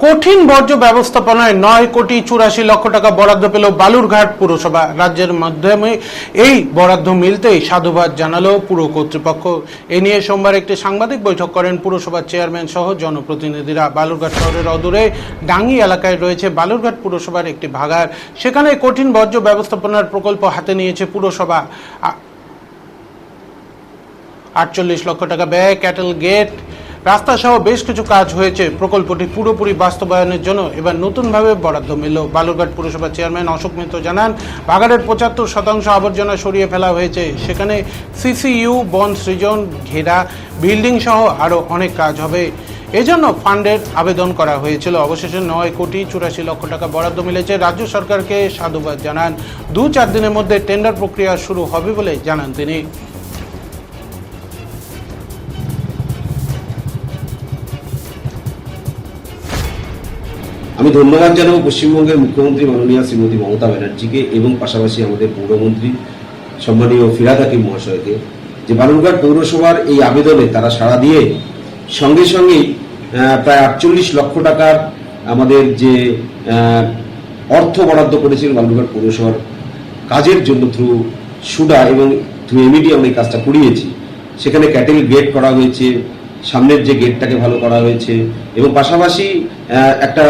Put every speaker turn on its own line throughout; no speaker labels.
কঠিন বর্জ্য ব্যবস্থাপনায় 9,84,00,000 টাকা বরাদ্দ পেল বালুরঘাট পুরসভা। রাজ্যের মাধ্যমে এই বরাদ্দ মিলতেই সাধুবাদ জানালো পুর কর্তৃপক্ষ। এ নিয়ে সোমবার একটি সাংবাদিক বৈঠক করেন পুরসভার চেয়ারম্যান সহ জনপ্রতিনিধিরা। বালুরঘাট শহরের অদূরে ডাঙ্গি এলাকায় রয়েছে বালুরঘাট পুরসভার একটি ভাগাড়। সেখানে কঠিন বর্জ্য ব্যবস্থাপনার প্রকল্প হাতে নিয়েছে পুরসভা। 48 লক্ষ টাকা ব্যয়, ক্যাটেল গেট, রাস্তা সহ বেশ কিছু কাজ হয়েছে। প্রকল্পটি পুরোপুরি বাস্তবায়নের জন্য এবার নতুনভাবে বরাদ্দ মিলল। বালুরঘাট পুরসভার চেয়ারম্যান অশোক মিত্র জানান, ভাগাড়ের 75% আবর্জনা সরিয়ে ফেলা হয়েছে। সেখানে সিসিইউ, বন সৃজন, ঘেরা, বিল্ডিং সহ আরও অনেক কাজ হবে। এজন্য ফান্ডের আবেদন করা হয়েছিল। অবশেষে 9,84,00,000 টাকা বরাদ্দ মিলেছে। রাজ্য সরকারকে সাধুবাদ জানান। 2-4 দিনের মধ্যে টেন্ডার প্রক্রিয়া শুরু হবে বলে জানান তিনি।
আমি ধন্যবাদ জানাবো পশ্চিমবঙ্গের মুখ্যমন্ত্রী মাননীয় শ্রীমতী মমতা ব্যানার্জিকে এবং পাশাপাশি আমাদের পৌরমন্ত্রী সম্মানীয় ফিরহাদ হাকিম মহাশয়কে, যে বালুরঘাট পৌরসভার এই আবেদনে তারা সাড়া দিয়ে সঙ্গে সঙ্গেই প্রায় 48 লক্ষ টাকার আমাদের যে অর্থ বরাদ্দ করেছিল বালুরঘাট পৌরসভার কাজের জন্য থ্রু সুডা এবং থ্রু এমইডি আমরা এই কাজটা করিয়েছি। সেখানে ক্যাটেল গেট করা হয়েছে, সামনের যে গেটটাকে ভালো করা হয়েছে এবং পাশাপাশি একটা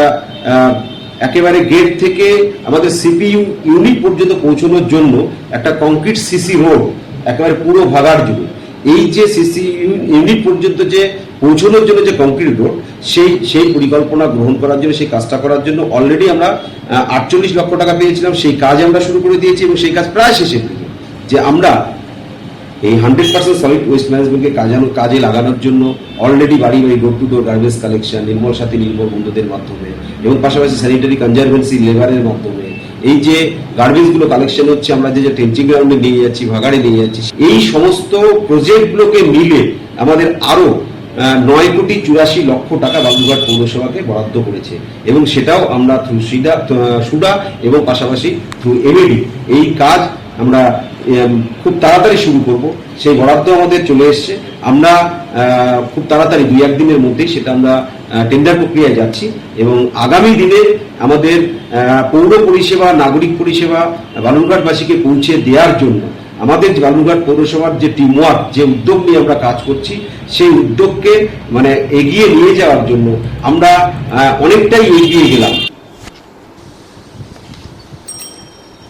একেবারে গেট থেকে আমাদের সিপিইউ ইউনিট পর্যন্ত পৌঁছানোর জন্য একটা কংক্রিট সিসি রোড একেবারে পুরো ভাগাড় জুড়ে, এই যে সিসি ইউনিট পর্যন্ত যে পৌঁছানোর জন্য যে কংক্রিট রোড, সেই পরিকল্পনা গ্রহণ করার জন্য, সেই কাজটা করার জন্য অলরেডি আমরা 48 লক্ষ টাকা পেয়েছিলাম। সেই কাজ আমরা শুরু করে দিয়েছি এবং সেই কাজ প্রায় শেষের দিকে। যে আমরা এই 100% সলিড ওয়েস্ট ম্যানেজমেন্টকে কাজে লাগানোর জন্য অলরেডি বাড়ি বাড়ি door to door garbage collection, Nirmal Sathi নির্মল বন্ধুদের মাধ্যমে এবং পাশাপাশি স্যানিটারি কনজারভেন্সি লেবারের মাধ্যমে এই যে গার্বেজগুলো কালেকশন হচ্ছে, আমরা যে টেন্সিং গ্রাউন্ডে নিয়ে যাচ্ছি, ভাগাড়ে নিয়ে যাচ্ছি, এই সমস্ত প্রজেক্টগুলোকে মিলে আমাদের আরও 9,84,00,000 টাকা বালুরঘাট পৌরসভাকে বরাদ্দ করেছে এবং সেটাও আমরা থ্রু সুডা এবং পাশাপাশি থ্রু এমইডি এই কাজ আমরা খুব তাড়াতাড়ি শুরু করব। সেই বরাদ্দ আমাদের চলে এসছে। আমরা খুব তাড়াতাড়ি 2-1 দিনের মধ্যেই সেটা আমরা টেন্ডার প্রক্রিয়ায় যাচ্ছি এবং আগামী দিনে আমাদের পৌর পরিষেবা, নাগরিক পরিষেবা বালুরঘাটবাসীকে পৌঁছে দেওয়ার জন্য আমাদের বালুরঘাট পৌরসভার যে টিমওয়ার্ক, যে উদ্যোগ নিয়ে আমরা কাজ করছি, সেই উদ্যোগকে এগিয়ে নিয়ে যাওয়ার জন্য আমরা অনেকটাই এগিয়ে গেলাম।